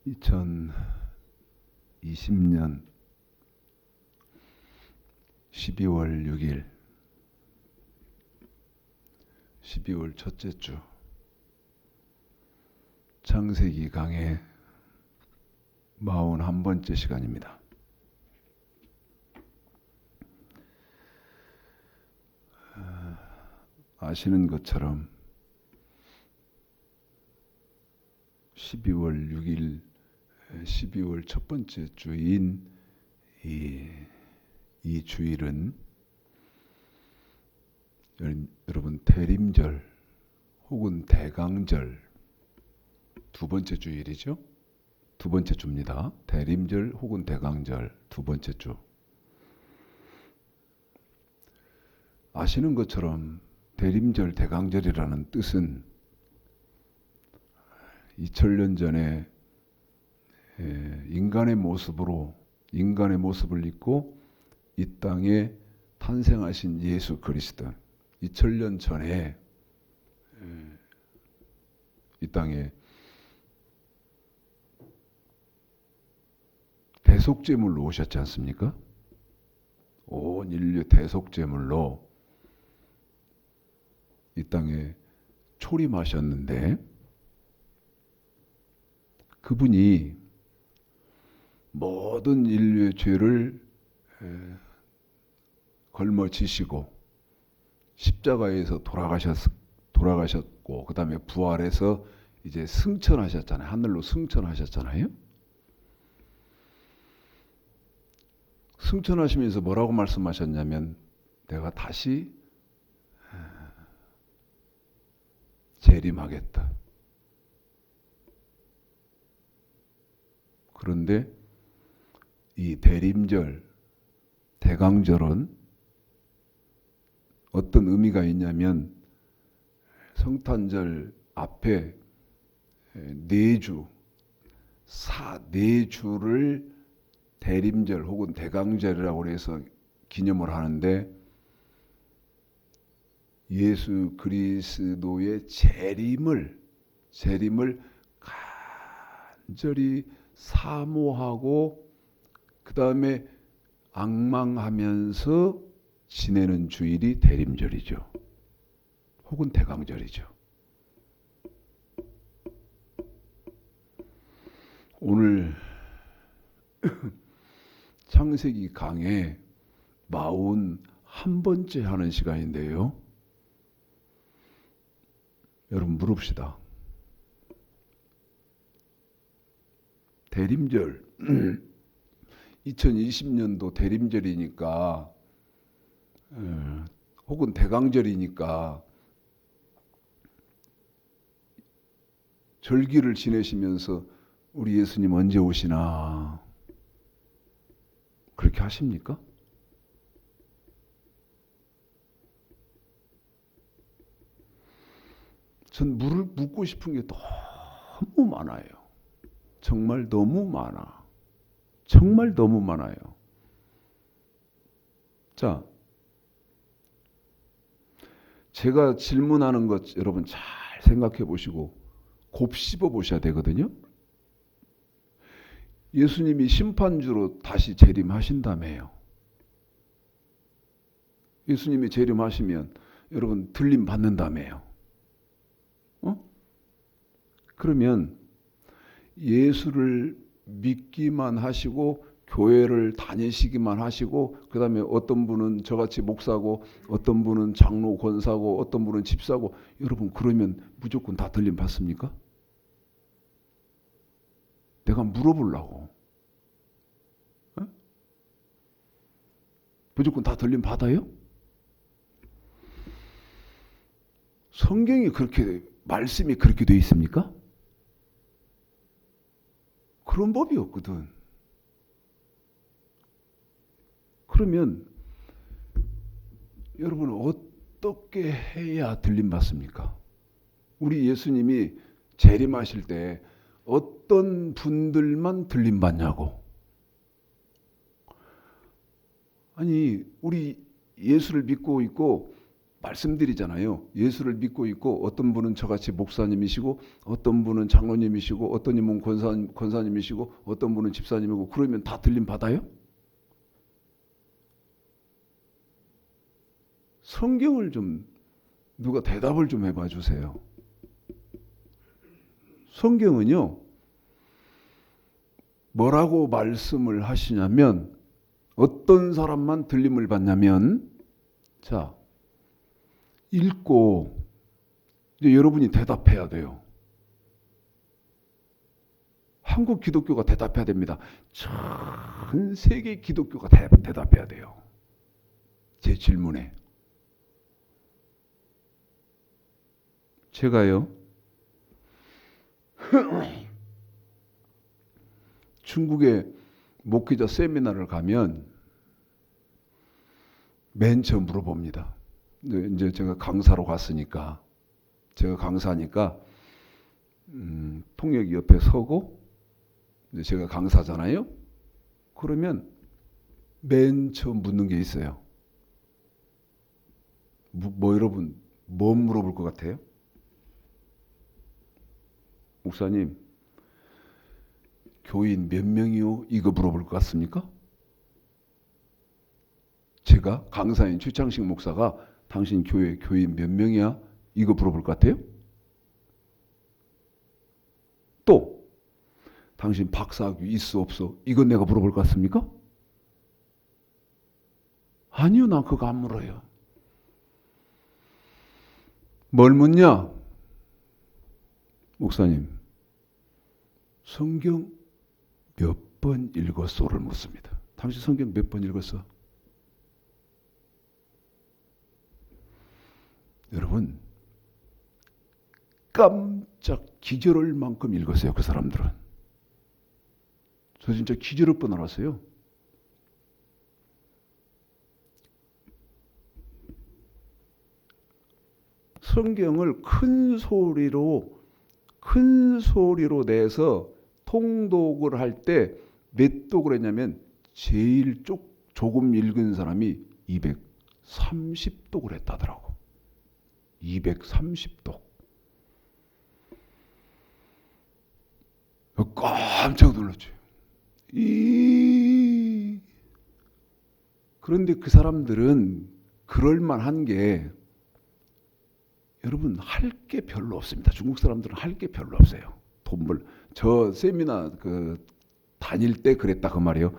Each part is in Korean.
2020년 12월 6일 12월 첫째 주 창세기 강의 41번째 시간입니다. 아시는 것처럼 12월 6일 12월 첫 번째 주인 이 주일은 여러분 대림절 혹은 대강절 두 번째 주일이죠. 두 번째 주입니다. 대림절 혹은 대강절 두 번째 주. 아시는 것처럼 대림절 대강절이라는 뜻은 2000년 전에 인간의 모습을 입고 이 땅에 탄생하신 예수 그리스도 2000년 전에 이 땅에 대속제물로 오셨지 않습니까? 온 인류 대속제물로 이 땅에 초림하셨는데 그분이 모든 인류의 죄를 걸머지시고 십자가에서 돌아가셨고 그 다음에 부활해서 이제 승천하셨잖아요. 하늘로 승천하셨잖아요. 승천하시면서 뭐라고 말씀하셨냐면 내가 다시 재림하겠다. 그런데 이 대림절, 대강절은 어떤 의미가 있냐면 성탄절 앞에 네 주를 대림절 혹은 대강절이라고 해서 기념을 하는데 예수 그리스도의 재림을 간절히 사모하고 그 다음에 앙망하면서 지내는 주일이 대림절이죠. 혹은 대강절이죠. 오늘 창세기 강의 41번째 하는 시간인데요. 여러분 물읍시다. 대림절 2020년도 대림절이니까 혹은 대강절이니까 절기를 지내시면서 우리 예수님 언제 오시나 그렇게 하십니까? 전 묻고 싶은 게 너무 많아요. 정말 너무 많아. 정말 너무 많아요. 자, 제가 질문하는 것 여러분 잘 생각해 보시고 곱씹어 보셔야 되거든요. 예수님이 심판주로 다시 재림하신다며요. 예수님이 재림하시면 여러분 들림 받는다며요. 그러면 예수를 믿기만 하시고 교회를 다니시기만 하시고 그 다음에 어떤 분은 저같이 목사고 어떤 분은 장로 권사고 어떤 분은 집사고 여러분 그러면 무조건 다 들림 받습니까? 내가 물어보려고. 무조건 다 들림 받아요? 성경이 그렇게 말씀이 그렇게 되어 있습니까? 그런 법이 없거든. 그러면 여러분 어떻게 해야 들림 받습니까? 우리 예수님이 재림하실 때 어떤 분들만 들림 받냐고. 아니 우리 예수를 믿고 있고 말씀드리잖아요. 예수를 믿고 있고 어떤 분은 저같이 목사님이시고 어떤 분은 장로님이시고 어떤 분은 권사님이시고 어떤 분은 집사님이고 그러면 다 들림 받아요? 성경을 좀 누가 대답을 좀 해봐 주세요. 성경은요. 뭐라고 말씀을 하시냐면 어떤 사람만 들림을 받냐면 자 읽고 이제 여러분이 대답해야 돼요. 한국 기독교가 대답해야 됩니다. 전 세계 기독교가 대답해야 돼요. 제 질문에. 제가요. 중국에 목회자 세미나를 가면 맨 처음 물어봅니다. 이제 제가 강사로 갔으니까 제가 강사니까 통역이 옆에 서고 이제 제가 강사잖아요. 그러면 맨 처음 묻는 게 있어요. 뭐 여러분 뭐 물어볼 것 같아요? 목사님 교인 몇 명이요? 이거 물어볼 것 같습니까? 제가 강사인 최창식 목사가 당신 교회 교인 몇 명이야? 이거 물어볼 것 같아요? 또 당신 박사학위 있어 없어? 이건 내가 물어볼 것 같습니까? 아니요, 난 그거 안 물어요. 뭘 묻냐? 목사님, 성경 몇 번 읽었어를 묻습니다. 당신 성경 몇 번 읽었어? 여러분, 깜짝 기절할 만큼 읽었어요, 그 사람들은. 저 진짜 기절할 뻔 알았어요. 성경을 큰 소리로 내서 통독을 할 때 몇 독을 했냐면 제일 조금 읽은 사람이 230독을 했다더라고. 230독. 깜짝 놀랐죠. 그런데 그 사람들은 그럴만한 게 여러분 할 게 별로 없습니다. 중국 사람들은 할 게 별로 없어요. 저 세미나 다닐 때 그랬다 그 말이에요.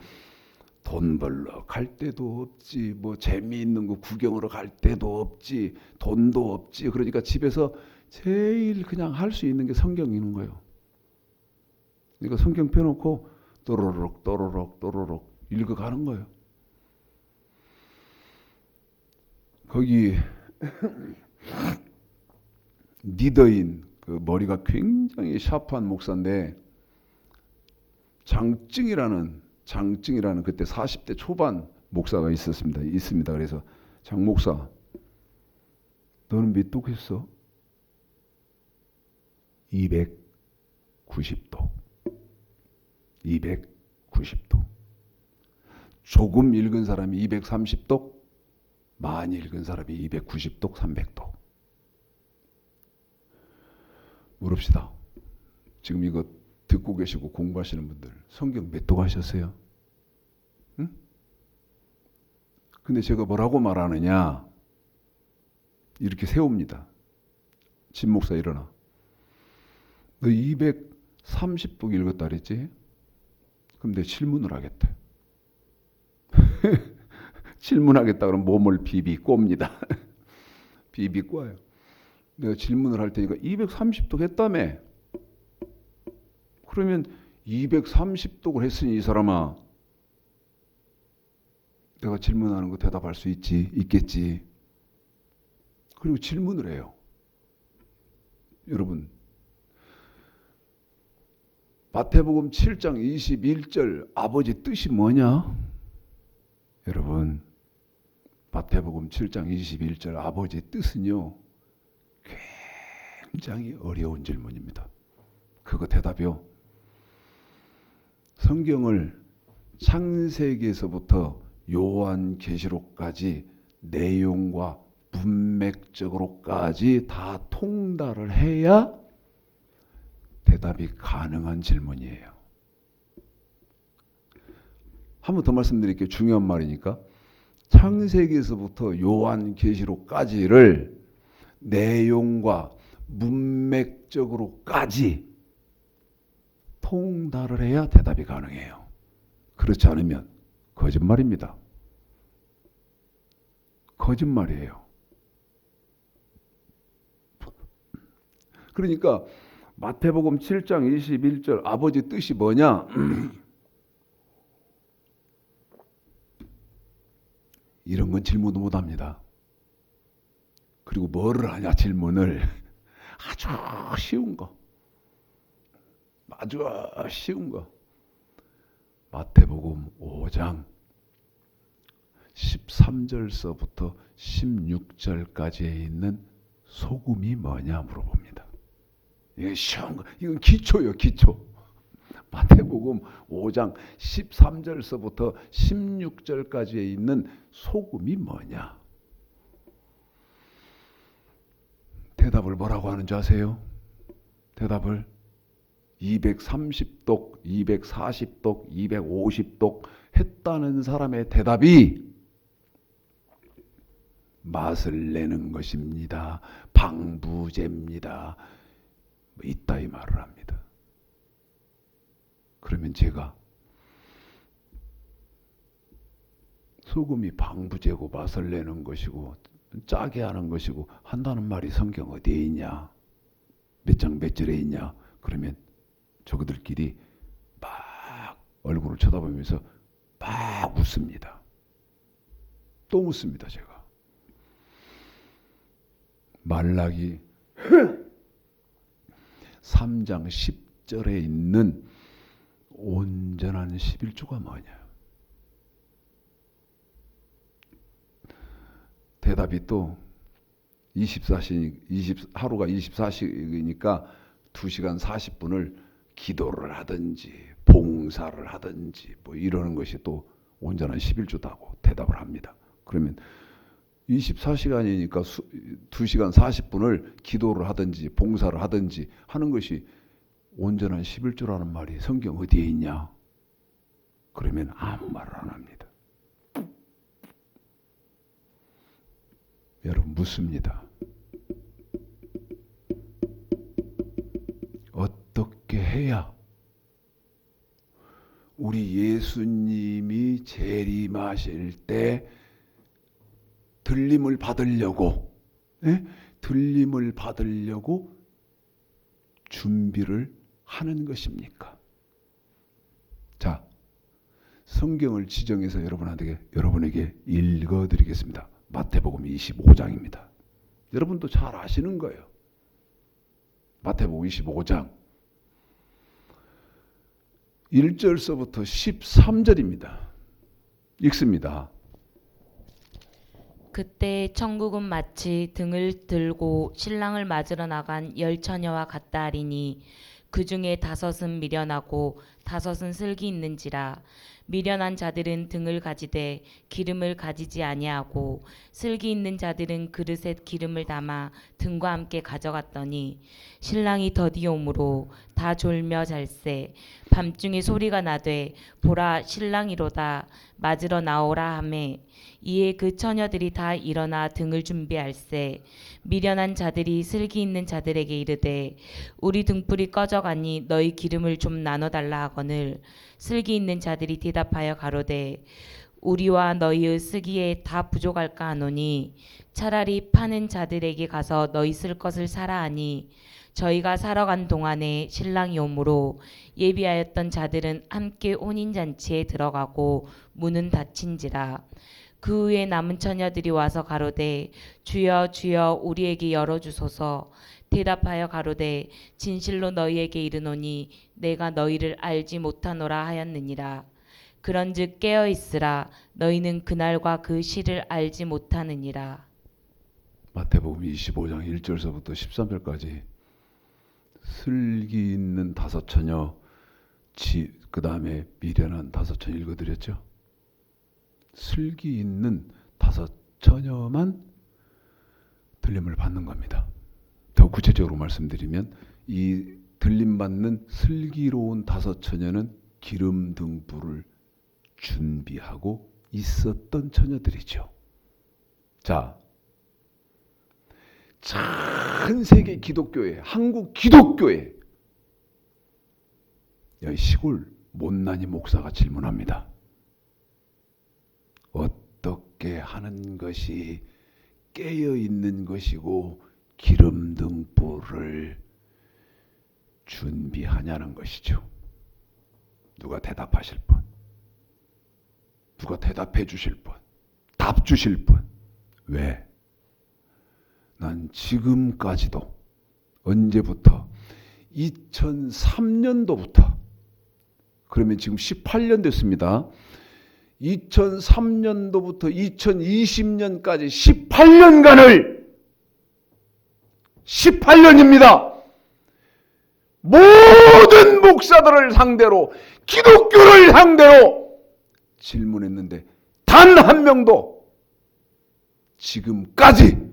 돈 벌러 갈 데도 없지, 뭐 재미있는 거 구경하러 갈 데도 없지, 돈도 없지. 그러니까 집에서 제일 그냥 할 수 있는 게 성경 읽는 거예요. 그러니까 성경 펴놓고 또로록 읽어가는 거예요. 거기 리더인 그 머리가 굉장히 샤프한 목사인데 장증이라는 그때 40대 초반 목사가 있습니다. 그래서 장 목사, 너는 몇 독 했어? 290독. 290독. 조금 읽은 사람이 230독, 많이 읽은 사람이 290독, 300독. 물읍시다. 지금 이거 듣고 계시고 공부하시는 분들 성경 몇 독 하셨어요? 응? 근데 제가 뭐라고 말하느냐 이렇게 세웁니다. 진 목사 일어나. 너 230독 읽었다 그랬지? 그럼 내 질문을 하겠다. 질문하겠다 그러면 몸을 비비 꼽니다. 비비 꼽아요. 내가 질문을 할 테니까 230독 했다며. 그러면 230독을 했으니 이 사람아 내가 질문하는 거 대답할 수 있겠지. 그리고 질문을 해요. 여러분 마태복음 7장 21절 아버지 뜻이 뭐냐? 여러분 마태복음 7장 21절 아버지 뜻은요 굉장히 어려운 질문입니다. 그거 대답이요. 성경을 창세기에서부터 요한계시록까지 내용과 문맥적으로까지 다 통달을 해야 대답이 가능한 질문이에요. 한 번 더 말씀드릴게요. 중요한 말이니까. 창세기에서부터 요한계시록까지를 내용과 문맥적으로까지 통달을 해야 대답이 가능해요. 그렇지 않으면 거짓말입니다. 거짓말이에요. 그러니까 마태복음 7장 21절 아버지 뜻이 뭐냐? 이런 건 질문도 못합니다. 그리고 뭐를 하냐 질문을 아주 쉬운 거. 아주 쉬운 거. 마태복음 5장 13절서부터 16절까지에 있는 소금이 뭐냐 물어봅니다. 이게 쉬운 거. 이건 기초예요, 기초. 마태복음 5장 13절서부터 16절까지에 있는 소금이 뭐냐? 대답을 뭐라고 하는 줄 아세요? 대답을 230독, 240독, 250독 했다는 사람의 대답이 맛을 내는 것입니다. 방부제입니다. 이따 이 말을 합니다. 그러면 제가 소금이 방부제고 맛을 내는 것이고 짜게 하는 것이고 한다는 말이 성경 어디에 있냐? 몇 장 몇 절에 있냐? 그러면 저그들끼리 막 얼굴을 쳐다보면서 막 웃습니다. 또 웃습니다, 제가. 말라기 3장 10절에 있는 온전한 11조가 뭐냐? 대답이 또 하루가 24시니까 2시간 40분을 기도를 하든지 봉사를 하든지 뭐 이러는 것이 또 온전한 11조다고 대답을 합니다. 그러면 24시간이니까 2시간 40분을 기도를 하든지 봉사를 하든지 하는 것이 온전한 11조라는 말이 성경 어디에 있냐? 그러면 아무 말을 안 합니다. 여러분 묻습니다. 어떻게 해야 우리 예수님이 재림하실 때 들림을 받으려고 들림을 받으려고 준비를 하는 것입니까? 자, 성경을 지정해서 여러분에게 읽어드리겠습니다. 마태복음 25장입니다. 여러분도 잘 아시는 거예요. 마태복음 25장 1절서부터 13절입니다. 읽습니다. 그때 천국은 마치 등을 들고 신랑을 맞으러 나간 10처녀와 같다 하리니 그 중에 5은 미련하고 5은 슬기 있는지라. 미련한 자들은 등을 가지되 기름을 가지지 아니하고 슬기 있는 자들은 그릇에 기름을 담아 등과 함께 가져갔더니 신랑이 더디 오므로 다 졸며 잘세. 밤중에 소리가 나되 보라 신랑이로다 맞으러 나오라 하매 이에 그 처녀들이 다 일어나 등을 준비할세. 미련한 자들이 슬기 있는 자들에게 이르되 우리 등불이 꺼져가니 너희 기름을 좀 나눠달라 하거늘 슬기 있는 자들이 대답하여 가로되 우리와 너희의 쓰기에 다 부족할까 하노니 차라리 파는 자들에게 가서 너희 쓸 것을 사라 하니 저희가 사러 간 동안에 신랑이 오므로 예비하였던 자들은 함께 혼인잔치에 들어가고 문은 닫힌지라. 그 후에 남은 처녀들이 와서 가로되 주여 주여 우리에게 열어주소서. 대답하여 가로되 진실로 너희에게 이르노니 내가 너희를 알지 못하노라 하였느니라. 그런즉 깨어 있으라. 너희는 그날과 그 시를 알지 못하느니라. 마태복음 25장 1절서부터 13절까지 슬기 있는 5처녀, 그 다음에 미련한 5처녀 읽어드렸죠. 슬기 있는 5처녀만 들림을 받는 겁니다. 더 구체적으로 말씀드리면 이 들림받는 슬기로운 다섯 처녀는 기름 등불을 준비하고 있었던 처녀들이죠. 자, 전 세계 기독교회, 한국 기독교회, 여기 시골 못난이 목사가 질문합니다. 어떻게 하는 것이 깨어 있는 것이고 기름 등불을 준비하냐는 것이죠. 누가 대답하실 분? 누가 대답해 주실 분? 답 주실 분? 왜? 난 지금까지도 언제부터 2003년도부터 그러면 지금 18년 됐습니다. 2003년도부터 2020년까지 18년입니다. 모든 목사들을 상대로 기독교를 상대로 질문했는데 단 한 명도 지금까지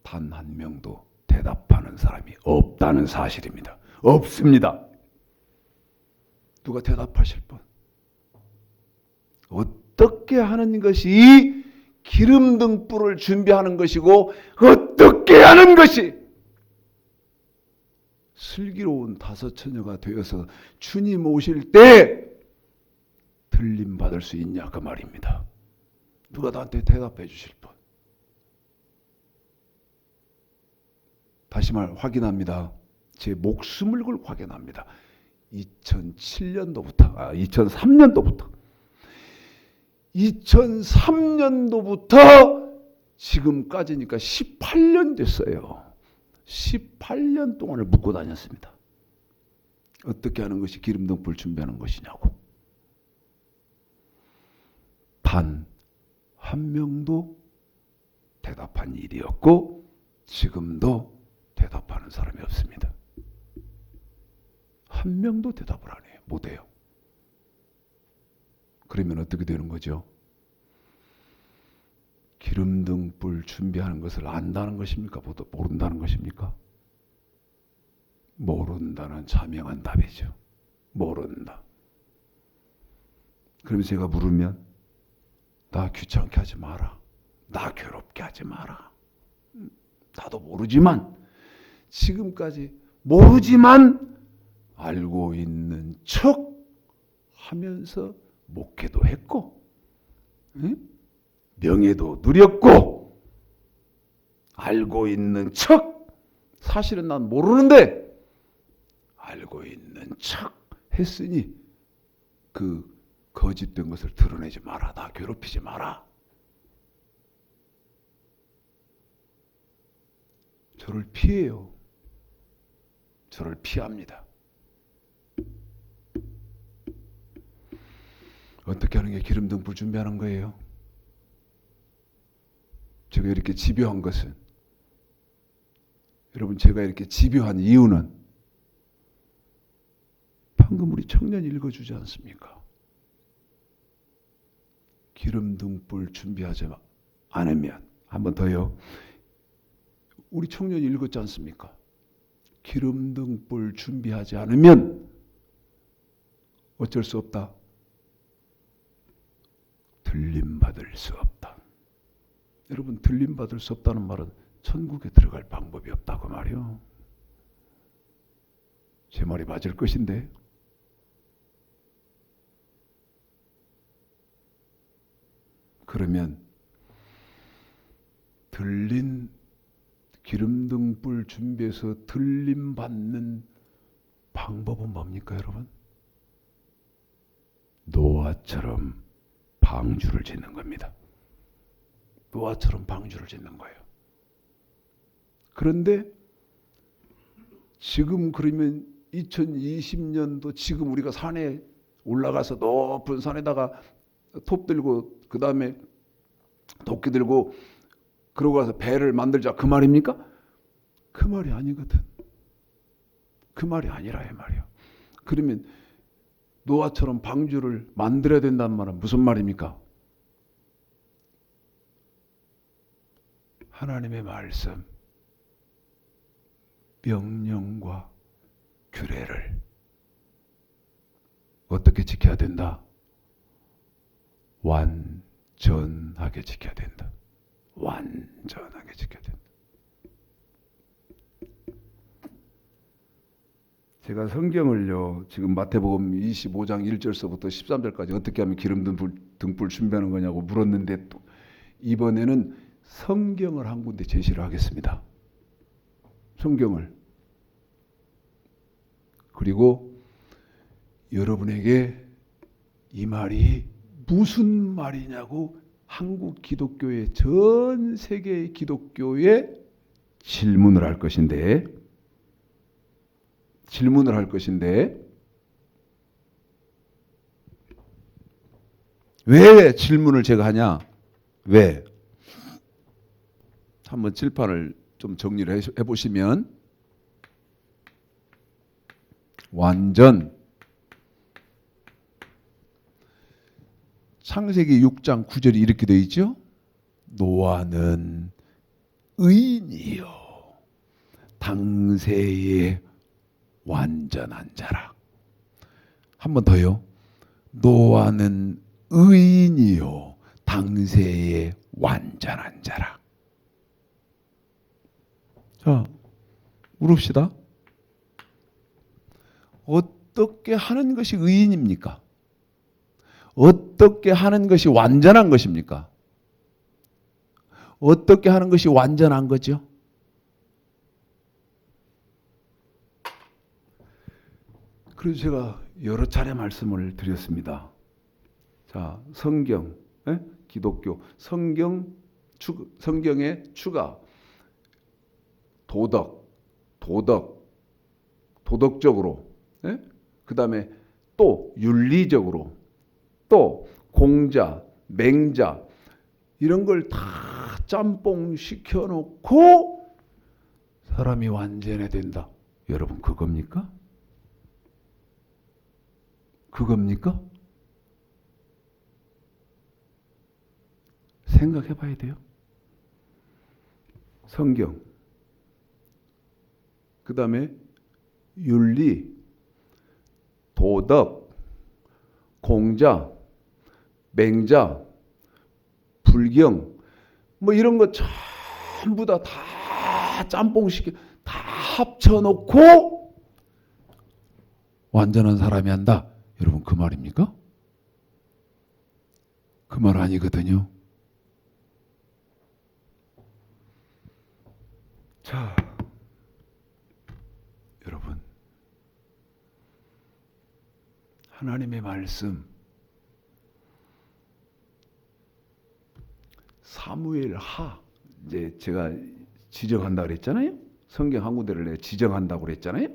단 한 명도 대답하는 사람이 없다는 사실입니다. 없습니다. 누가 대답하실 분? 어떻게 하는 것이 기름 등불을 준비하는 것이고 어떻게 하는 것이 슬기로운 다섯 처녀가 되어서 주님 오실 때 들림 받을 수 있냐 그 말입니다. 누가 나한테 대답해 주실 분? 다시 말 확인합니다. 제 목숨을 걸고 확인합니다. 2003년도부터 지금까지니까 18년 됐어요. 18년 동안을 묻고 다녔습니다. 어떻게 하는 것이 기름 등불 준비하는 것이냐고. 단 한 명도 대답한 일이 없고 지금도 대답하는 사람이 없습니다. 한 명도 대답을 안 해요. 못 해요. 그러면 어떻게 되는 거죠? 기름 등불 준비하는 것을 안다는 것입니까? 모른다는 것입니까? 모른다는 자명한 답이죠. 모른다. 그럼 제가 물으면 나 귀찮게 하지 마라. 나 괴롭게 하지 마라. 나도 모르지만 지금까지 모르지만 알고 있는 척 하면서 목회도 했고 명예도 누렸고 알고 있는 척 사실은 난 모르는데 알고 있는 척 했으니 그 거짓된 것을 드러내지 마라. 나 괴롭히지 마라. 저를 피해요. 저를 피합니다. 어떻게 하는 게 기름 등불 준비하는 거예요? 제가 이렇게 집요한 것은 여러분 제가 이렇게 집요한 이유는 방금 우리 청년이 읽어주지 않습니까? 기름 등불 준비하지 않으면 한 번 더요. 우리 청년이 읽었지 않습니까? 기름 등불 준비하지 않으면 어쩔 수 없다. 들림받을 수 없다. 여러분 들림받을 수 없다는 말은 천국에 들어갈 방법이 없다고 말이요. 제 말이 맞을 것인데 그러면 기름 등불 준비해서 들림 받는 방법은 뭡니까 여러분? 노아처럼 방주를 짓는 겁니다. 노아처럼 방주를 짓는 거예요. 그런데 지금 그러면 2020년도 지금 우리가 산에 올라가서 높은 산에다가 톱 들고 그 다음에 도끼 들고 그러고 가서 배를 만들자 그 말입니까? 그 말이 아니거든. 그 말이 아니라 이 말이에요. 그러면 노아처럼 방주를 만들어야 된다는 말은 무슨 말입니까? 하나님의 말씀, 명령과 규례를 어떻게 지켜야 된다? 완전하게 지켜야 된다. 완전하게 지켜야 된다. 제가 성경을요, 지금 마태복음 25장 1절서부터 13절까지 어떻게 하면 기름 등불 준비하는 거냐고 물었는데, 또 이번에는 성경을 한 군데 제시를 하겠습니다. 성경을. 그리고 여러분에게 이 말이 무슨 말이냐고 한국 기독교의, 전 세계의 기독교에 질문을 할 것인데, 왜 질문을 제가 하냐? 왜? 한번 칠판을 좀 정리를 해보시면, 완전, 창세기 6장 9절이 이렇게 되어 있죠. 노아는 의인이요 당세에 완전한 자라. 한 번 더요. 노아는 의인이요 당세에 완전한 자라. 자, 물읍시다. 어떻게 하는 것이 의인입니까? 어떻게 하는 것이 완전한 것입니까? 어떻게 하는 것이 완전한 거죠? 그래서 제가 여러 차례 말씀을 드렸습니다. 자, 성경, 기독교, 성경의 추가, 도덕적으로, 그 다음에 또 윤리적으로, 또 공자, 맹자, 이런 걸 다 짬뽕 시켜놓고 사람이 완전해야 된다. 여러분, 그겁니까? 그겁니까? 생각해 봐야 돼요. 성경, 그 다음에 윤리, 도덕, 공자, 맹자, 불경, 뭐 이런 거 전부 다 짬뽕시켜 다 합쳐놓고 완전한 사람이 한다. 여러분, 그 말입니까? 그 말 아니거든요. 자, 여러분, 하나님의 말씀, 사무엘하, 이제 제가 지정한다고 그랬잖아요. 성경 한 군데를 내가 지정한다고 그랬잖아요.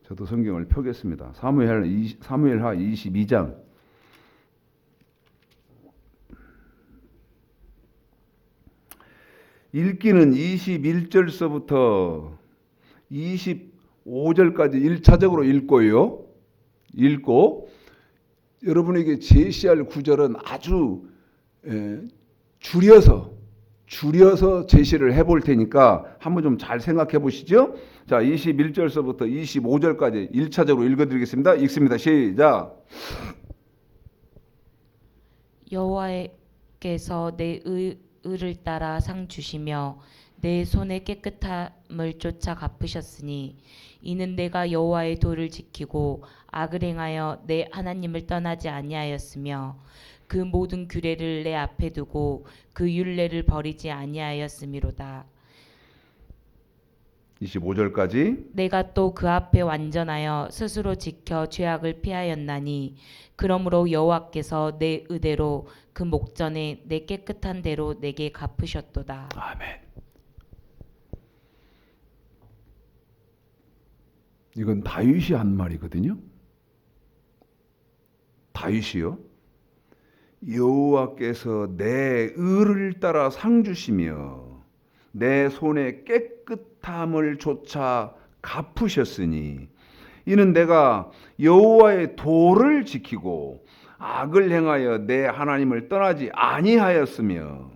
저도 성경을 펴겠습니다. 사무엘하 22장. 읽기는 21절서부터 25절까지 1차적으로 읽고요. 읽고 여러분에게 제시할 구절은 아주 줄여서 제시를 해볼 테니까 한번 좀 잘 생각해 보시죠. 자, 21절서부터 25절까지 1차적으로 읽어드리겠습니다. 읽습니다. 시작. 여호와께서 내 의를 따라 상 주시며 내 손의 깨끗함을 쫓아 갚으셨으니 이는 내가 여호와의 도를 지키고 악을 행하여 내 하나님을 떠나지 아니하였으며 그 모든 규례를 내 앞에 두고 그 율례를 버리지 아니하였음이로다. 25절까지. 내가 또 그 앞에 완전하여 스스로 지켜 죄악을 피하였나니 그러므로 여호와께서 내 의대로 그 목전에 내 깨끗한 대로 내게 갚으셨도다. 아멘. 이건 다윗이 한 말이거든요. 다윗이요. 여호와께서 내 의를 따라 상 주시며 내 손의 깨끗함을 쫓아 갚으셨으니 이는 내가 여호와의 도를 지키고 악을 행하여 내 하나님을 떠나지 아니하였으며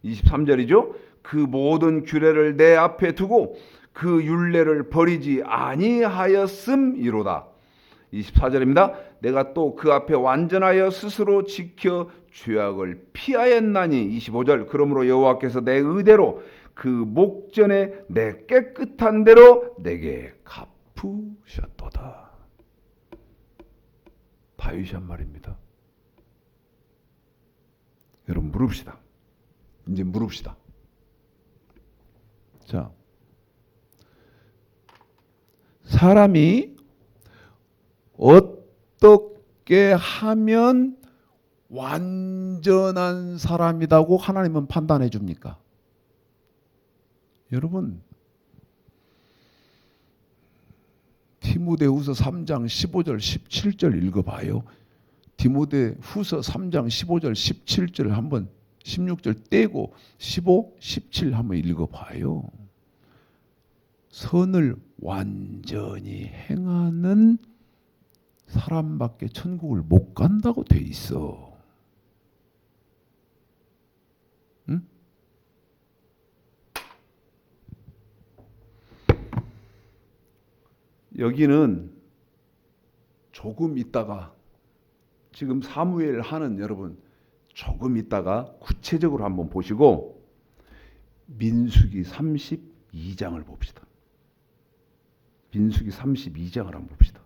23절이죠. 그 모든 규례를 내 앞에 두고 그 율례를 버리지 아니하였음이로다. 24절입니다. 내가 또 그 앞에 완전하여 스스로 지켜 죄악을 피하였나니 25절 그러므로 여호와께서 내 의대로 그 목전에 내 깨끗한 대로 내게 갚으셨도다. 다윗이 한 말입니다. 여러분 물읍시다. 이제 물읍시다. 자, 사람이 어떻게 하면 완전한 사람이라고 하나님은 판단해 줍니까? 여러분 디모데후서 3장 15절 17절 읽어봐요. 디모데후서 3장 15절 17절 한번 16절 떼고 15, 17 한번 읽어봐요. 선을 완전히 행하는 사람밖에 천국을 못 간다고 돼 있어. 응? 여기는 조금 있다가 지금 사무엘 하는 여러분 조금 있다가 구체적으로 한번 보시고 민수기 32장을 봅시다. 민수기 32장을 한번 봅시다.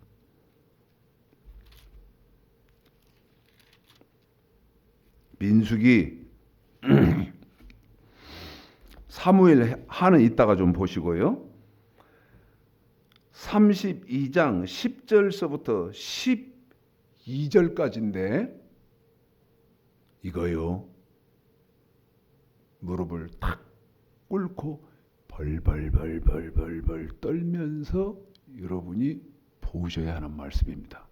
민수기 사무엘 하는 있다가 좀 보시고요. 32장 10절서부터 12절까지인데 이거요. 무릎을 탁 꿇고 벌벌벌벌벌벌 떨면서 여러분이 보셔야 하는 말씀입니다.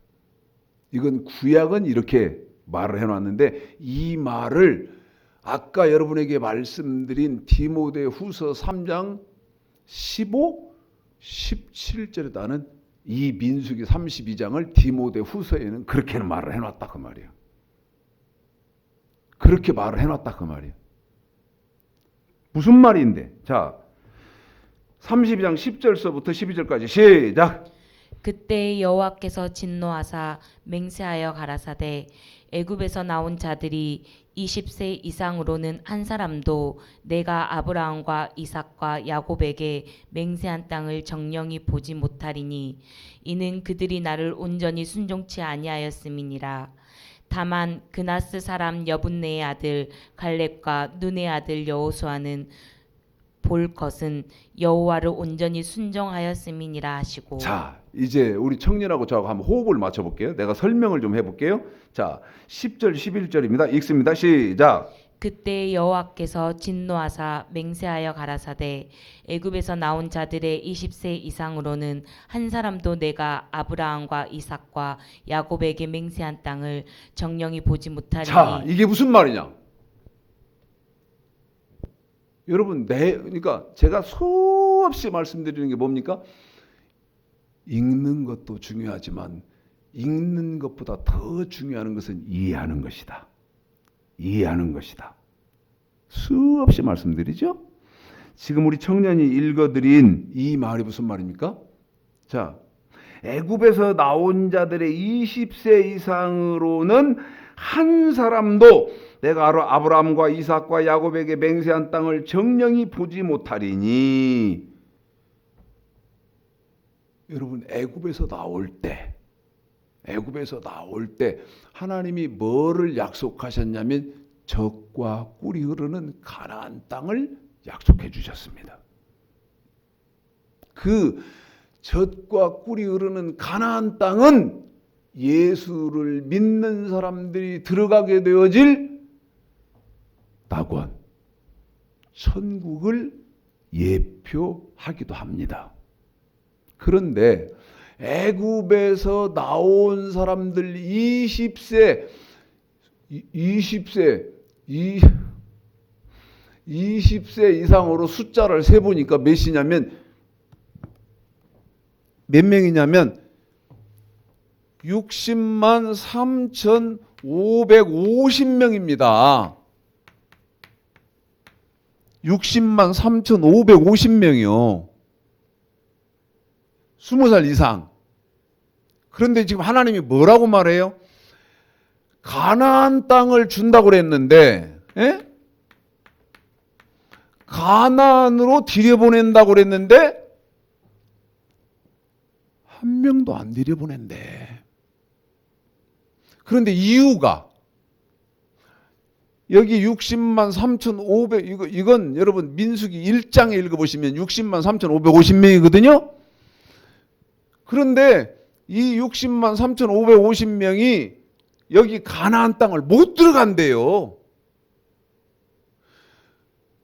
이건 구약은 이렇게 말을 해놨는데 이 말을 아까 여러분에게 말씀드린 디모데후서 3장 15, 17절에다는 이 민수기 32장을 디모데후서에는 그렇게 말을 해놨다 그 말이에요. 그렇게 말을 해놨다 그 말이에요. 무슨 말인데? 자, 32장 10절서부터 12절까지 시작. 그때 여호와께서 진노하사 맹세하여 가라사대 애굽에서 나온 자들이 20세 이상으로는 한 사람도 내가 아브라함과 이삭과 야곱에게 맹세한 땅을 정령이 보지 못하리니 이는 그들이 나를 온전히 순종치 아니하였음이니라. 다만 그나스 사람 여분네의 아들 갈렙과 눈의 아들 여호수아는 볼 것은 여호와를 온전히 순종하였음이니라 하시고. 자, 이제 우리 청년하고 저하고 한번 호흡을 맞춰볼게요. 내가 설명을 좀 해볼게요. 자, 10절 11절입니다. 읽습니다. 시작. 그때 여호와께서 진노하사 맹세하여 가라사대 애굽에서 나온 자들의 20세 이상으로는 한 사람도 내가 아브라함과 이삭과 야곱에게 맹세한 땅을 정령이 보지 못하리니. 자, 이게 무슨 말이냐? 여러분, 그러니까 제가 수없이 말씀드리는 게 뭡니까? 읽는 것도 중요하지만 읽는 것보다 더 중요한 것은 이해하는 것이다. 이해하는 것이다. 수없이 말씀드리죠? 지금 우리 청년이 읽어드린 이 말이 무슨 말입니까? 자, 애굽에서 나온 자들의 20세 이상으로는 한 사람도 내가 아브라함과 이삭과 야곱에게 맹세한 땅을 정령이 보지 못하리니. 여러분, 애굽에서 나올 때 하나님이 뭐를 약속하셨냐면 젖과 꿀이 흐르는 가나안 땅을 약속해 주셨습니다. 그 젖과 꿀이 흐르는 가나안 땅은 예수를 믿는 사람들이 들어가게 되어질 낙원, 천국을 예표하기도 합니다. 그런데 애굽에서 나온 사람들 20세 이상으로 숫자를 세보니까 몇이냐면 몇 명이냐면 60만 550명입니다. 60만 3,550명이요. 20살 이상. 그런데 지금 하나님이 뭐라고 말해요? 가나안 땅을 준다고 그랬는데, 예? 가나안으로 들여보낸다고 그랬는데 한 명도 안 들여보낸대. 그런데 이유가 여기 60만 3,500 이건 여러분 민수기 1장에 읽어보시면 60만 3,550명이거든요. 그런데 이 60만 3,550명이 여기 가나안 땅을 못 들어간대요.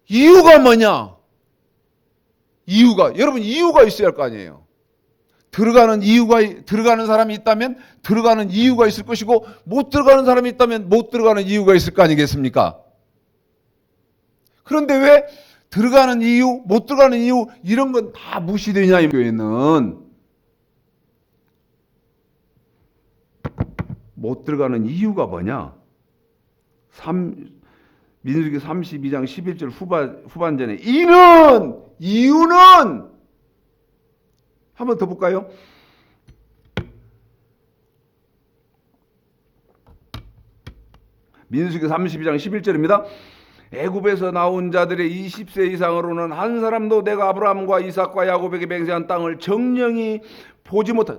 이유가 뭐냐? 여러분 이유가 있어야 할 거 아니에요. 들어가는 사람이 있다면 들어가는 이유가 있을 것이고 못 들어가는 사람이 있다면 못 들어가는 이유가 있을 거 아니겠습니까? 그런데 왜 들어가는 이유, 못 들어가는 이유 이런 건 다 무시되냐 이 교회는. 못 들어가는 이유가 뭐냐? 민수기 32장 11절 후반전에 이유는 한 번 더 볼까요? 민수기 32장 11절입니다. 애굽에서 나온 자들의 20세 이상으로는 한 사람도 내가 아브라함과 이삭과 야곱에게 맹세한 땅을 정령이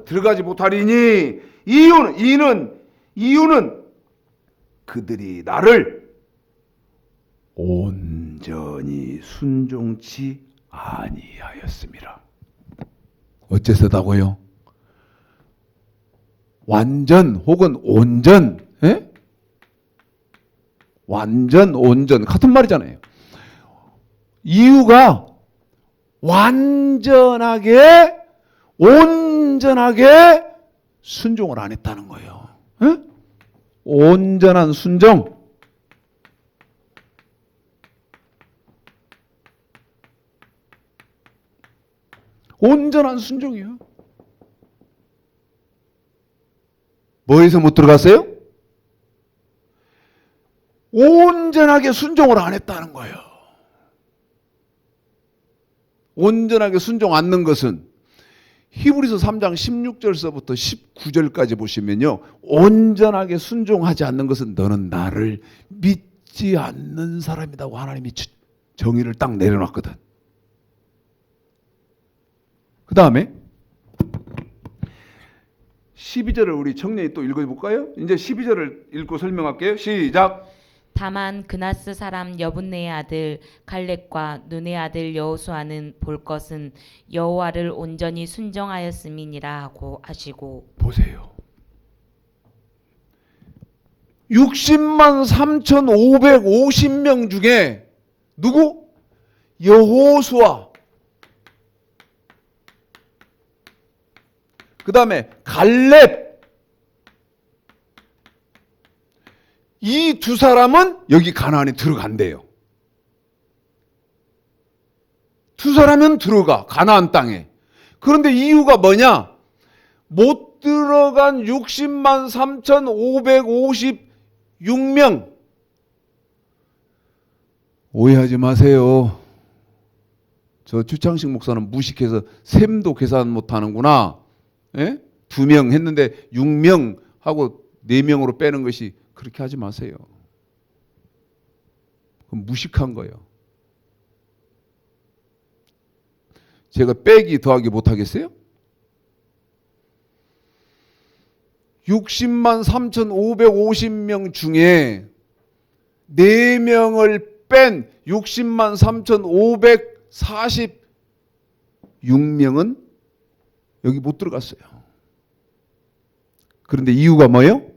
들어가지 못하리니 이유는 그들이 나를 온전히 순종치 아니하였습니다. 어째서다고요? 완전 혹은 온전, 예? 완전, 온전 같은 말이잖아요. 이유가 온전하게 순종을 안 했다는 거예요. 예? 온전한 순종. 온전한 순종이요. 뭐에서 못 들어갔어요? 온전하게 순종을 안 했다는 거예요. 온전하게 순종 않는 것은 히브리서 3장 16절서부터 19절까지 보시면요. 온전하게 순종하지 않는 것은 너는 나를 믿지 않는 사람이라고 하나님이 정의를 딱 내려놨거든. 그 다음에 12절을 우리 청년이 또 읽어볼까요? 이제 12절을 읽고 설명할게요. 시작. 다만 그나스 사람 여분네의 아들 갈렙과 눈의 아들 여호수아는 볼 것은 여호와를 온전히 순종하였음이니라 하고 하시고. 보세요. 60만 3,550명 중에 누구? 여호수아. 그 다음에 갈렙. 이 두 사람은 여기 가나안에 들어간대요. 두 사람은 들어가 가나안 땅에. 그런데 이유가 뭐냐? 못 들어간 60만 3,556명. 오해하지 마세요. 저 주창식 목사는 무식해서 셈도 계산 못하는구나. 예? 2명 했는데 6명 하고 4명으로 빼는 것이, 그렇게 하지 마세요. 그건 무식한 거예요. 제가 빼기 더하기 못하겠어요? 60만 3,550명 중에 4명을 뺀 60만 3,546명은 여기 못 들어갔어요. 그런데 이유가 뭐예요?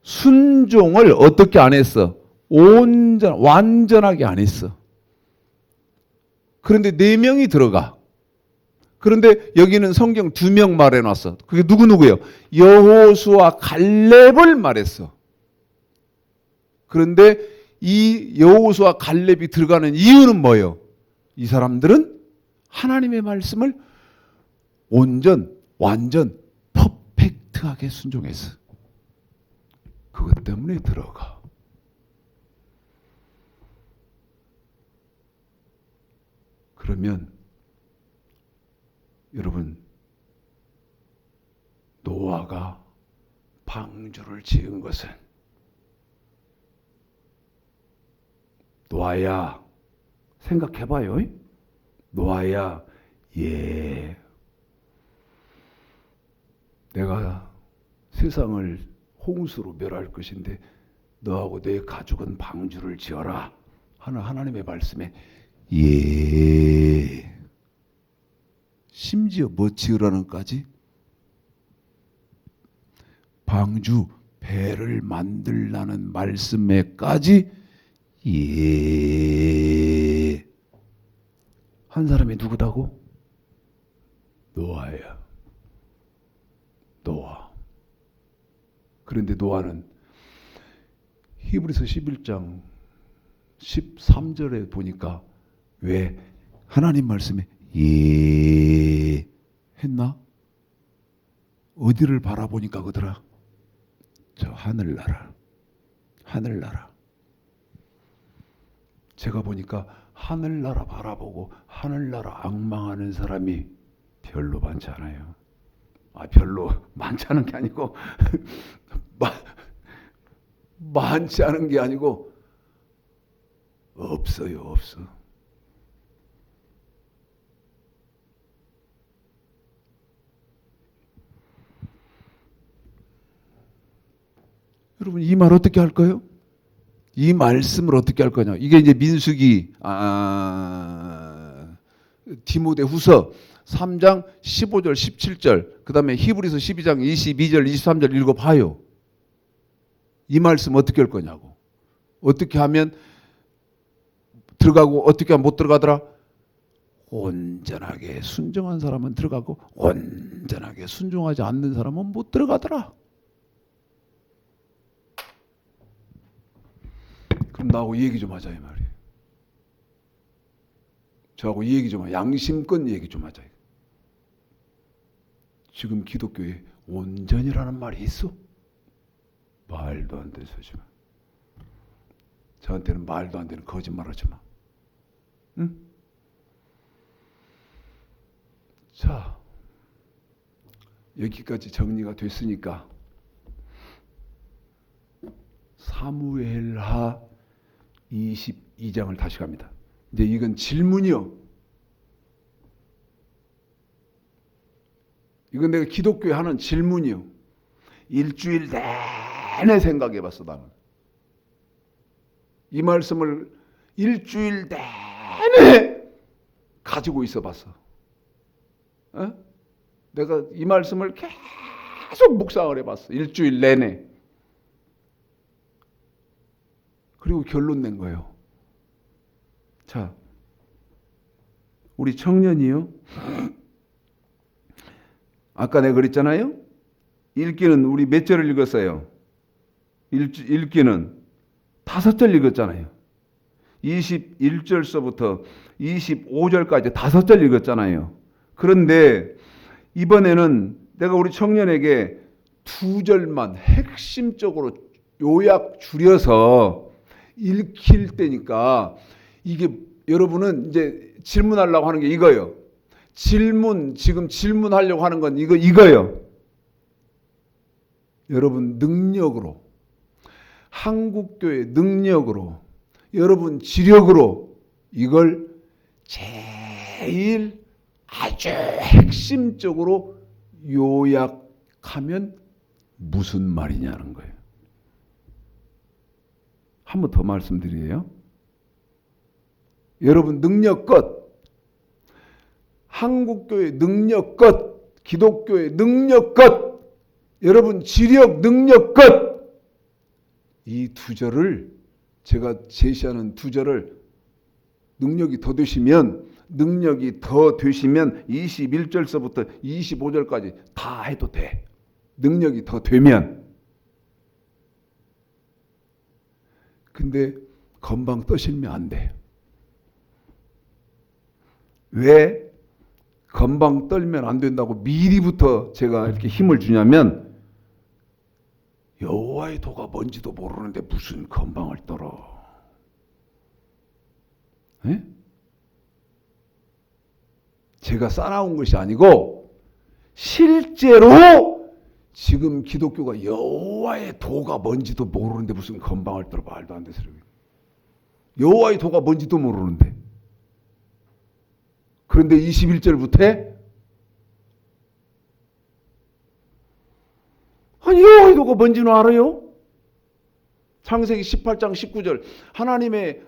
순종을 어떻게 안 했어? 완전하게 안 했어. 그런데 4명이 들어가. 그런데 여기는 성경 2명 말해놨어. 그게 누구예요? 여호수아 갈렙을 말했어. 그런데 이 여호수아 갈렙이 들어가는 이유는 뭐예요? 이 사람들은 하나님의 말씀을 완전 퍼펙트하게 순종했어. 그것 때문에 들어가. 그러면 여러분, 노아가 방주를 지은 것은, 노아야, 생각해봐요. 노아야, 내가 세상을 홍수로 멸할 것인데 너하고 내 가족은 방주를 지어라 하는 하나님의 말씀에 심지어 뭐 지으라는까지? 방주, 배를 만들라는 말씀에까지 한 사람이 누구다고? 노아야. 노아. 그런데 노아는 히브리서 11장 13절에 보니까 왜 하나님 말씀에 했나? 어디를 바라보니까 그더라? 저 하늘나라. 하늘나라. 제가 보니까 하늘나라 바라보고 하늘나라 앙망하는 사람이 별로 많지 않아요. 별로 많지 않은 게 아니고 많지 않은 게 아니고 없어요. 없어. 여러분, 이 말 어떻게 할까요? 이 말씀을 어떻게 할 거냐? 이게 이제 민수기, 디모데 후서 3장 15절, 17절, 그 다음에 히브리서 12장 22절, 23절 읽어봐요. 이 말씀 어떻게 할 거냐고. 어떻게 하면 들어가고 어떻게 하면 못 들어가더라? 온전하게 순종한 사람은 들어가고 온전하게 순종하지 않는 사람은 못 들어가더라. 그럼 나하고 이 얘기 좀 하자 이 말이에요. 저하고 이 얘기 좀 하자. 양심껏 얘기 좀 하자. 지금 기독교에 온전이라는 말이 있어? 말도 안 되는 소리지만. 저한테는 말도 안 되는 거짓말 하지 마. 응? 자, 여기까지 정리가 됐으니까 사무엘하 22장을 다시 갑니다. 이제 이건 질문이요. 이건 내가 기독교에 하는 질문이요. 일주일 내내 생각해봤어 나는. 이 말씀을 일주일 내내 가지고 있어봤어. 내가 이 말씀을 계속 묵상을 해봤어. 일주일 내내. 그리고 결론 낸 거예요. 자, 우리 청년이요. 아까 내가 그랬잖아요. 읽기는 우리 몇 절을 읽었어요? 읽기는 5절 읽었잖아요. 21절서부터 25절까지 5절 읽었잖아요. 그런데 이번에는 내가 우리 청년에게 2절만 핵심적으로 요약 줄여서 읽힐 때니까 이게 여러분은 이제 질문하려고 하는 게 이거예요. 지금 질문하려고 하는 건 이거예요. 여러분 능력으로, 한국교회 능력으로, 여러분 지력으로 이걸 제일 아주 핵심적으로 요약하면 무슨 말이냐는 거예요. 한 번 더 말씀드려요. 여러분 능력껏, 한국교회 능력껏, 기독교회 능력껏, 여러분 지력 능력껏 이 2절을 제가 제시하는 2절을 능력이 더 되시면 21절서부터 25절까지 다 해도 돼. 능력이 더 되면. 근데 건방 떠실면 안 돼. 왜 건방 떨면 안 된다고 미리부터 제가 이렇게 힘을 주냐면 여호와의 도가 뭔지도 모르는데 무슨 건방을 떨어. 에? 제가 쌓아온 것이 아니고 실제로 지금 기독교가 여호와의 도가 뭔지도 모르는데 무슨 건방을 떨어. 말도 안 되는 소리. 여호와의 도가 뭔지도 모르는데. 그런데 21절부터 아니 여호와의 도가 뭔지는 알아요? 창세기 18장 19절 하나님의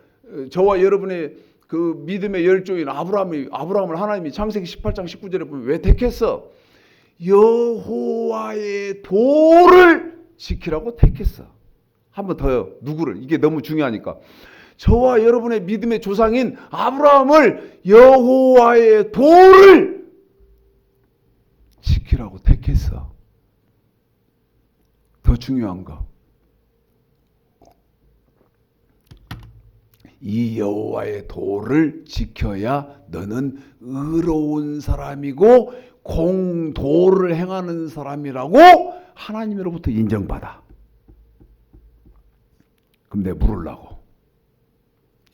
저와 여러분의 그 믿음의 열조인 아브라함을 하나님이 창세기 18장 19절에 보면 왜 택했어? 여호와의 도를 지키라고 택했어. 한 번 더요. 누구를? 이게 너무 중요하니까. 저와 여러분의 믿음의 조상인 아브라함을 여호와의 도를 지키라고 택했어. 더 중요한 거. 이 여호와의 도를 지켜야 너는 의로운 사람이고 공도를 행하는 사람이라고 하나님으로부터 인정받아. 그럼 내가 물으려고.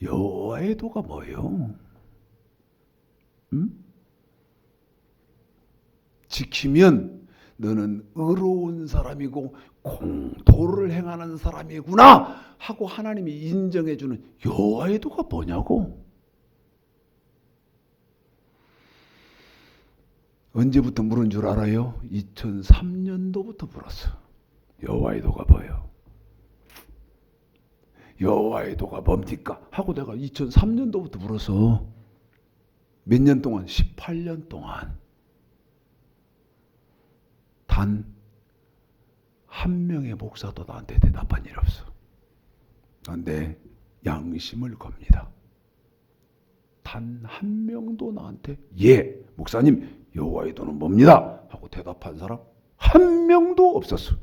여호와의 도가 뭐예요? 응? 지키면 너는 의로운 사람이고 공도를 행하는 사람이구나 하고 하나님이 인정해주는 여호와의 도가 뭐냐고. 언제부터 물은 줄 알아요? 2003년도부터 물었어. 여호와의 도가 뭐예요? 여호와의 도가 뭡니까? 하고 내가 2003년도부터 물어서 몇 년 동안? 18년 동안 단 한 명의 목사도 나한테 대답한 일 없어. 난 내 양심을 겁니다. 단 한 명도 나한테 예, 목사님 여호와의 도는 뭡니다 하고 대답한 사람 한 명도 없었어.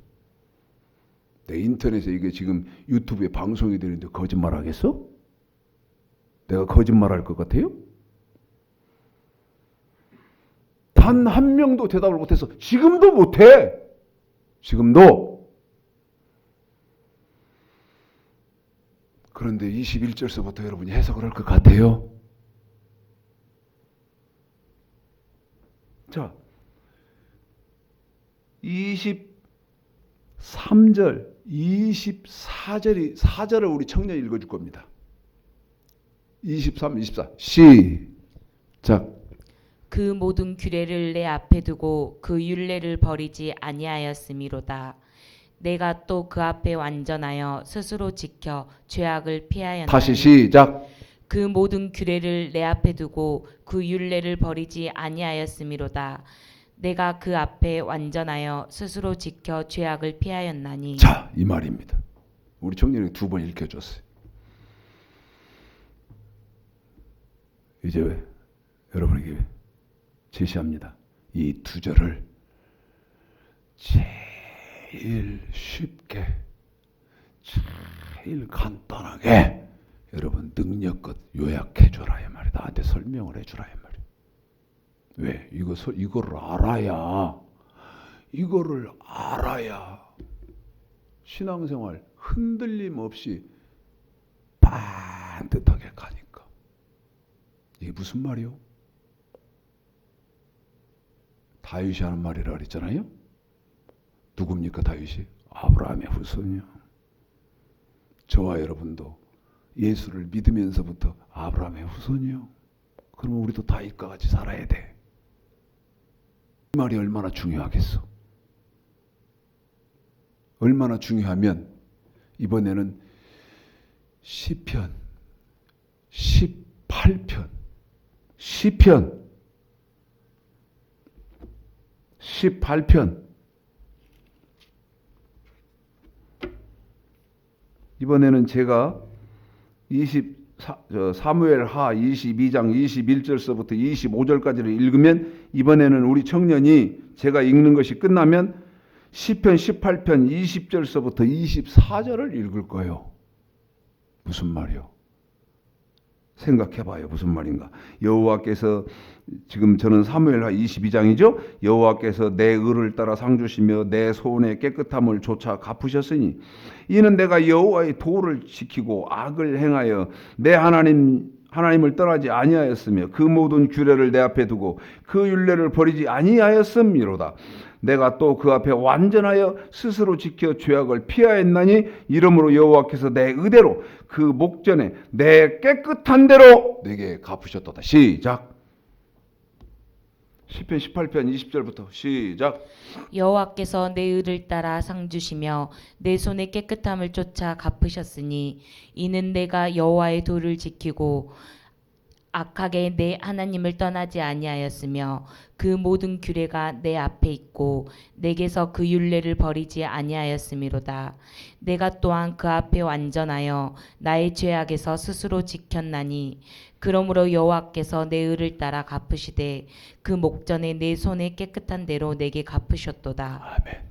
내 인터넷에 이게 지금 유튜브에 방송이 되는데 거짓말 하겠어? 내가 거짓말할 것 같아요? 단 한 명도 대답을 못해서 지금도 못해. 지금도. 그런데 21절서부터 여러분이 해석을 할 것 같아요. 자, 23절, 24절을 우리 청년이 읽어줄 겁니다. 23, 24 시작. 그 모든 규례를 내 앞에 두고 그 율례를 버리지 아니하였음이로다. 내가 또 그 앞에 완전하여 스스로 지켜 죄악을 피하였나니. 다시 시작. 그 모든 규례를 내 앞에 두고 그 율례를 버리지 아니하였음이로다. 내가 그 앞에 완전하여 스스로 지켜 죄악을 피하였나니. 자, 이 말입니다. 우리 청년이 두 번 읽혀줬어요. 이제 여러분에게 제시합니다. 이 두 절을 제일 쉽게, 제일 간단하게 여러분 능력껏 요약해줘라 이 말이야. 나한테 설명을 해주라 이 말이야. 왜? 이거를 알아야 신앙생활 흔들림 없이 반듯하게 가니까. 이게 무슨 말이요? 다윗이 하는 말이라 그랬잖아요. 누굽니까 다윗이? 아브라함의 후손이요. 저와 여러분도 예수를 믿으면서부터 아브라함의 후손이요. 그러면 우리도 다윗과 같이 살아야 돼. 이 말이 얼마나 중요하겠어. 얼마나 중요하면 이번에는 시편 18편 시편 18편 이번에는 제가 사무엘하 22장 21절서부터 25절까지를 읽으면 이번에는 우리 청년이 제가 읽는 것이 끝나면 시편 18편 20절서부터 24절을 읽을 거예요. 무슨 말이요? 생각해봐요. 무슨 말인가? 여호와께서 지금 저는 사무엘하 22장이죠. 여호와께서 내 의를 따라 상 주시며 내 손의 깨끗함을 조차 갚으셨으니 이는 내가 여호와의 도를 지키고 악을 행하여 내 하나님을 떠나지 아니하였으며 그 모든 규례를 내 앞에 두고 그 율례를 버리지 아니하였음이로다. 내가 또 그 앞에 완전하여 스스로 지켜 죄악을 피하였나니 이러므로 여호와께서 내 의대로 그 목전에 내 깨끗한 대로 내게 갚으셨도다. 시작. 시편 18편 20절부터 시작. 여호와께서 내 의를 따라 상 주시며 내 손의 깨끗함을 쫓아 갚으셨으니 이는 내가 여호와의 도를 지키고 악하게 내 하나님을 떠나지 아니하였으며 그 모든 규례가 내 앞에 있고 내게서 그 율례를 버리지 아니하였음이로다. 내가 또한 그 앞에 완전하여 나의 죄악에서 스스로 지켰나니 그러므로 여호와께서 내 의를 따라 갚으시되 그 목전에 내 손의 깨끗한 대로 내게 갚으셨도다. 아멘.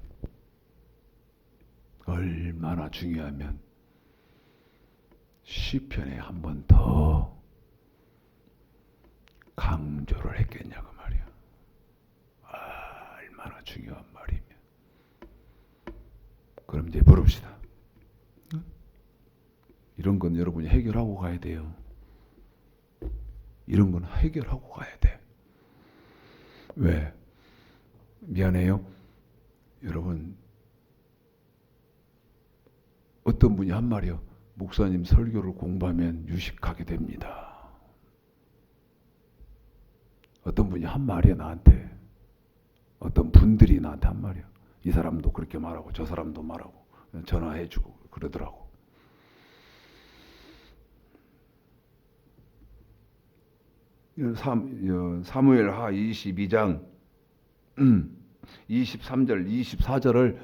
얼마나 중요하면 시편에 한 번 더 강조를 했겠냐고 말이야. 얼마나 중요한 말이면. 그럼 이제 물읍시다. 이런 건 여러분이 해결하고 가야 돼요. 이런 건 해결하고 가야 돼. 왜? 미안해요. 여러분, 어떤 분이 한 말이요. 목사님 설교를 공부하면 유식하게 됩니다. 어떤 분이 한 말이야, 나한테. 어떤 분들이 나한테 한 말이야. 이 사람도 그렇게 말하고 저 사람도 말하고 전화해주고 그러더라고. 사무엘하 22장 23절 24절을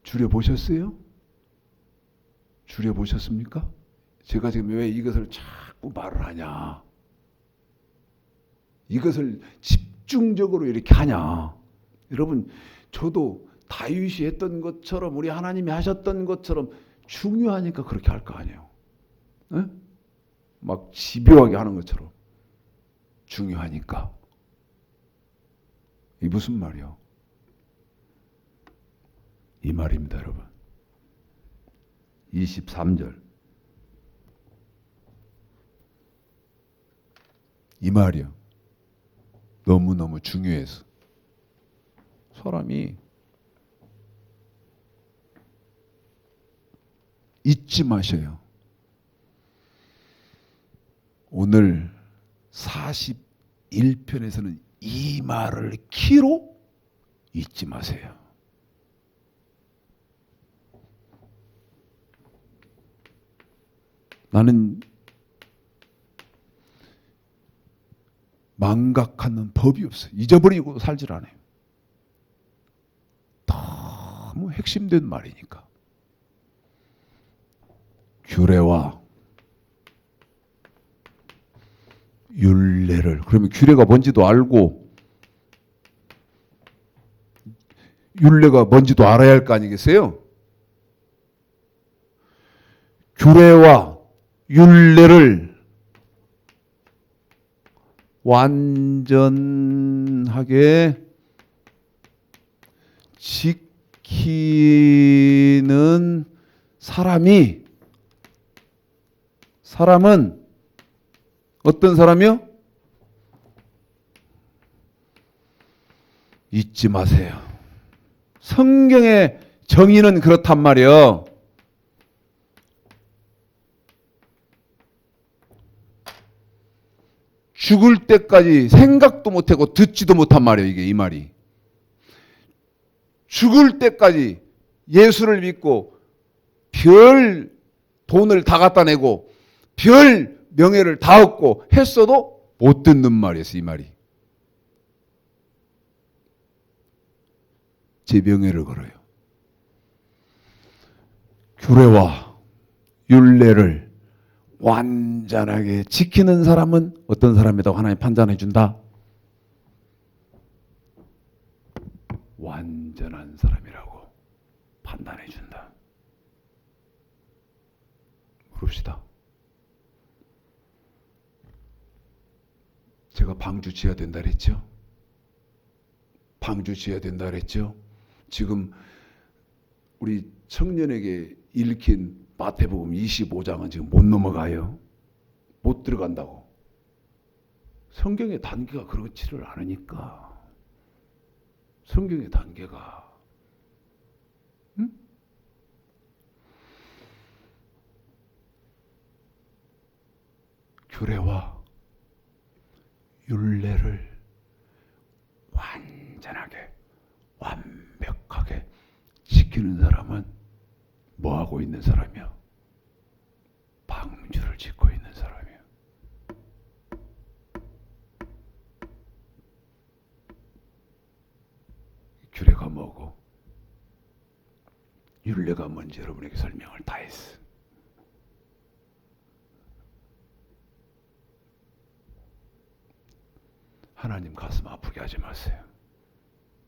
줄여보셨어요? 줄여보셨습니까? 제가 지금 왜 이것을 자꾸 말을 하냐, 이것을 집중적으로 이렇게 하냐. 여러분, 저도 다윗이 했던 것처럼 우리 하나님이 하셨던 것처럼 중요하니까 그렇게 할 거 아니에요. 에? 막 집요하게 하는 것처럼 중요하니까. 이 무슨 말이요? 이 말입니다, 여러분. 23절. 이 말이요. 너무너무 중요해서. 사람이 잊지 마셔요. 오늘 41편에서는 이 말을 키로 잊지 마세요. 나는 망각하는 법이 없어요. 잊어버리고 살질 않아요. 너무 핵심된 말이니까. 규례와 율례를, 그러면 규례가 뭔지도 알고 율례가 뭔지도 알아야 할 거 아니겠어요? 규례와 율례를 완전하게 지키는 사람은 어떤 사람이요? 잊지 마세요. 성경의 정의는 그렇단 말이에요. 죽을 때까지 생각도 못하고 듣지도 못한 말이에요. 이게 이 말이. 죽을 때까지 예수를 믿고 별 돈을 다 갖다 내고 별 명예를 다 얻고 했어도 못 듣는 말이었어요. 이 말이. 제 명예를 걸어요. 규례와 율례를 완전하게 지키는 사람은 어떤 사람이라고 하나님 판단해 준다? 완전한 사람이라고 판단해 준다. 물읍시다. 제가 방주 지어야 된다 그랬죠? 방주 지어야 된다 그랬죠? 지금 우리 청년에게 읽힌 마태복음 25장은 지금 못 넘어가요. 못 들어간다고. 성경의 단계가 그렇지를 않으니까. 성경의 단계가. 응? 규례와 율례를 완전하게 완벽하게 지키는 사람은 뭐하고 있는 사람이야? 방주를 짓고 있는 사람이야. 규례가 뭐고 율례가 뭔지 여러분에게 설명을 다 했어. 하나님 가슴 아프게 하지 마세요.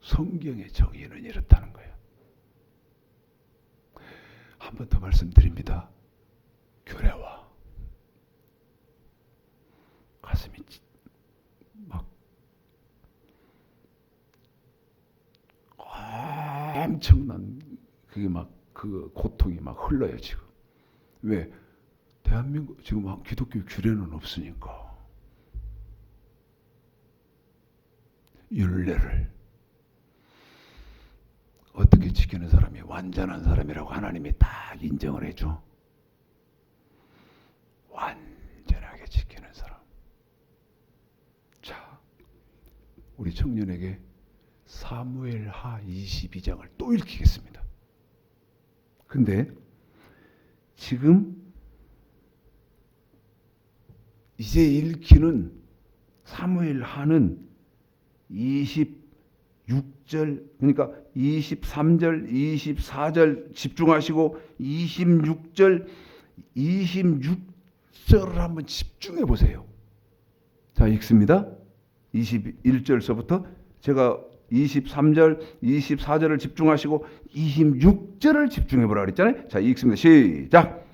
성경의 정의는 이렇다는 거예요. 한 번 더 말씀드립니다. 규례와 가슴이 막 엄청난 그게 막 그 고통이 막 흘러요 지금. 왜? 대한민국 지금 기독교 규례는 없으니까. 율례를 어떻게 지키는 사람이 완전한 사람이라고 하나님이 딱 인정을 해줘. 완전하게 지키는 사람. 자, 우리 청년에게 사무엘하 22장을 또 읽히겠습니다. 근데 지금 이제 읽히는 사무엘하는 26절, 그러니까 23절, 24절 집중하시고 26절, 26절을 한번 집중해 보세요. 자, 읽습니다. 21절서부터 제가 23절, 24절을 집중하시고 26절을 집중해 보라 그랬잖아요. 자, 읽습니다. 시작.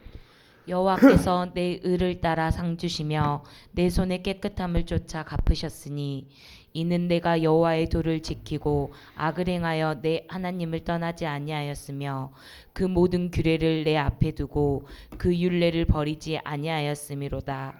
여호와께서 내 의를 따라 상 주시며 내 손의 깨끗함을 쫓아 갚으셨으니 이는 내가 여호와의 도를 지키고 악을 행하여 내 하나님을 떠나지 아니하였으며 그 모든 규례를 내 앞에 두고 그 율례를 버리지 아니하였음이로다.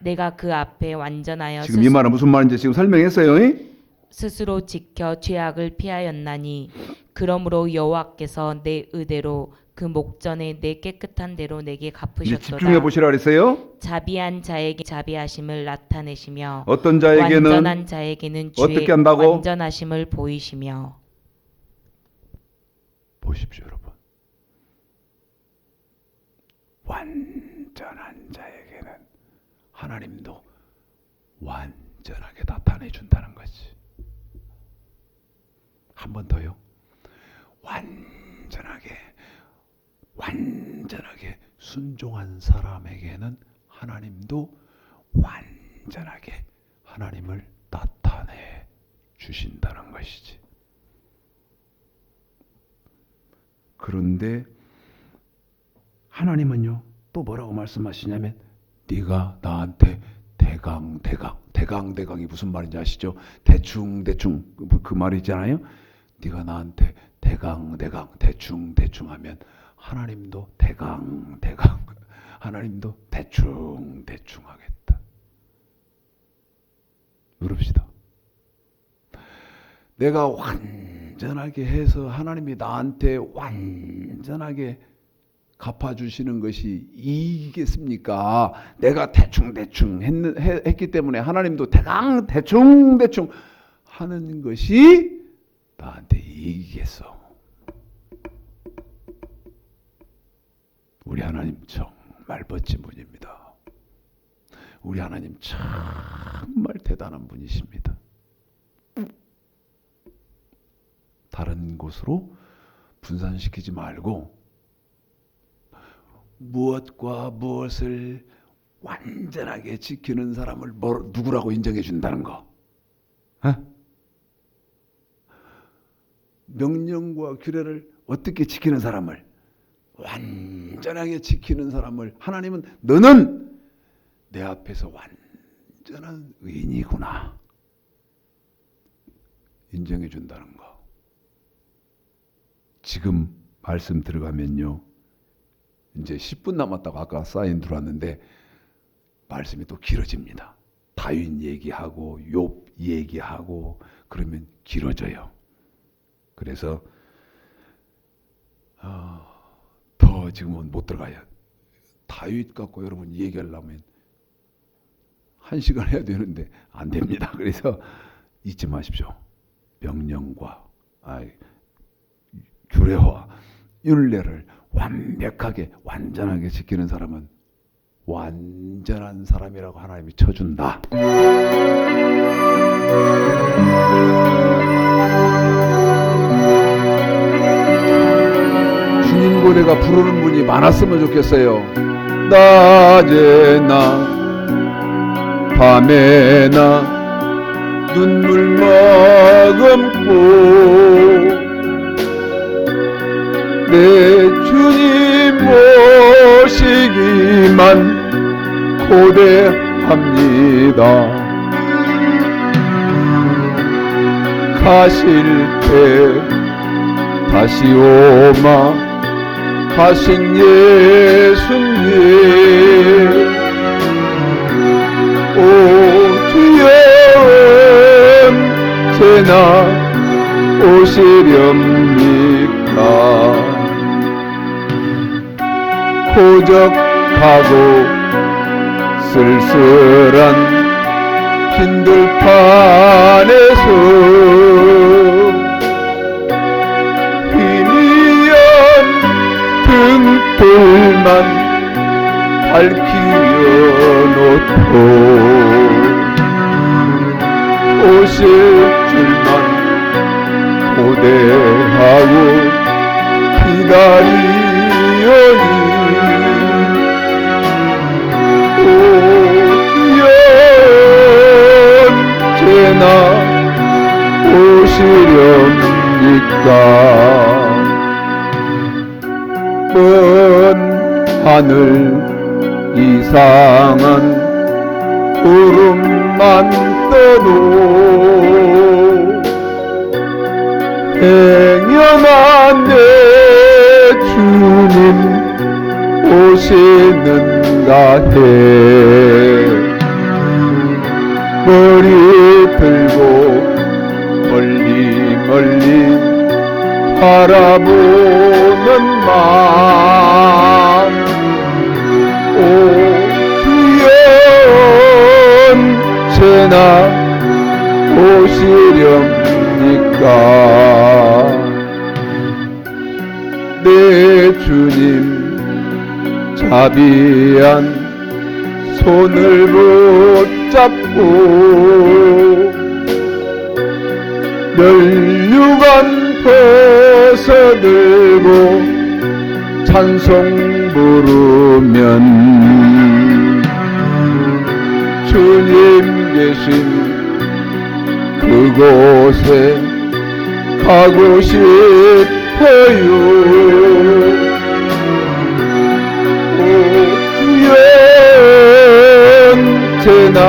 내가 그 앞에 완전하여 지금 이 말은 무슨 말인지 지금 설명했어요. 스스로 지켜 죄악을 피하였나니 그러므로 여호와께서 내 의대로 그 목전에 내 깨끗한 대로 내게 이제 갚으셨도다. 집중해 보시라 그랬어요. 자비한 자에게 자비하심을 나타내시며 어떤 자에게는 완전한 자에게는 어떻게 주의 한다고? 완전하심을 보이시며. 보십시오, 여러분. 완전한 자에게는 하나님도 완전하게 나타내 준다는 거지. 한 번 더요. 완전하게 순종한 사람에게는 하나님도 완전하게 하나님을 나타내 주신다는 것이지. 그런데 하나님은요 또 뭐라고 말씀하시냐면 네가 나한테 대강이 무슨 말인지 아시죠? 대충 그 말이잖아요. 네가 나한테 대강 대충 하면 하나님도 대강 하나님도 대충 하겠다. 물읍시다. 내가 완전하게 해서 하나님이 나한테 완전하게 갚아주시는 것이 이익이겠습니까? 내가 대충 했기 때문에 하나님도 대충 하는 것이 나한테 이익이겠어. 우리 하나님 정말 멋진 분입니다. 우리 하나님 정말 대단한 분이십니다. 다른 곳으로 분산시키지 말고 무엇과 무엇을 완전하게 지키는 사람을 누구라고 인정해 준다는 거. 명령과 규례를 어떻게 지키는 사람을 완전하게 지키는 사람을 하나님은 너는 내 앞에서 완전한 의인이구나 인정해 준다는 거. 지금 말씀 들어가면요, 이제 10분 남았다고 아까 사인 들어왔는데 말씀이 또 길어집니다. 다윗 얘기하고 욥 얘기하고 그러면 길어져요. 그래서 더 지금은 못 들어가요. 다윗 갖고 여러분 얘기하려면 1시간 해야 되는데 안 됩니다. 그래서 잊지 마십시오. 명령과 규례와 율례를 완벽하게 완전하게 지키는 사람은 완전한 사람이라고 하나님이 쳐준다. 주님 고대가 부르는 분이 많았으면 좋겠어요. 낮에나 밤에나 눈물 머금고 내 주님 모시기만 고대합니다. 가실 때 다시 오마 가신 예수님 오 주여 언제나 오시렵니까? 고적하고 쓸쓸한 빈들판에서 희미한 등불만 밝히려 놓고 오실 줄만 고대하고 기다리오니 오 주여 언제나 오시렵니까? 먼 하늘 이상한 구름만 떠도 행여나 내 주님 오시는가 해 머리 들고 멀리 멀리 바라보는 맘 오 주여 언제나 오시렵니까? 내 주님 자비한 손을 붙잡고 면류관 벗어들고 찬송 부르면 주님 계신 그곳에 가고 싶어요. 오 주여 언제나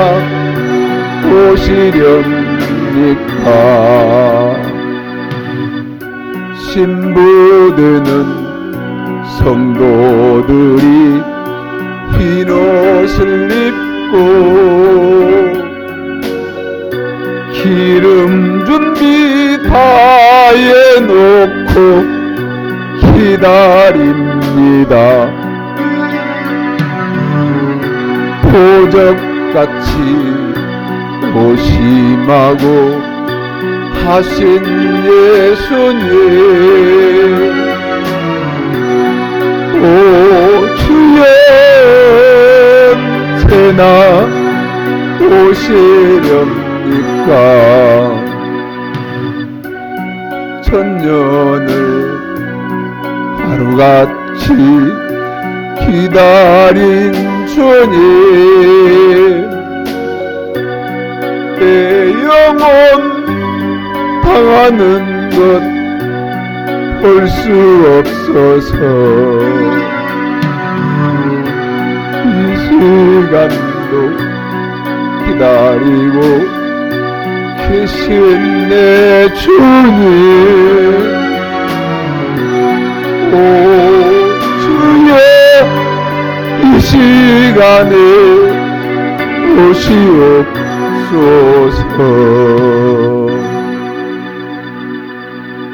오시렵니까? 신부되는 성도들이 흰 옷을 입고 기름 준비 다 해놓고 기다립니다. 도적같이 오심하고 하신 예수님 오 주여 언제나 오시렵니까? 천년을 하루같이 기다린 주님 내 영혼 당하는 것 볼 수 없어서 이 시간도 기다리고 계신 내 주님, 오 주여 이 시간에 오시옵소서.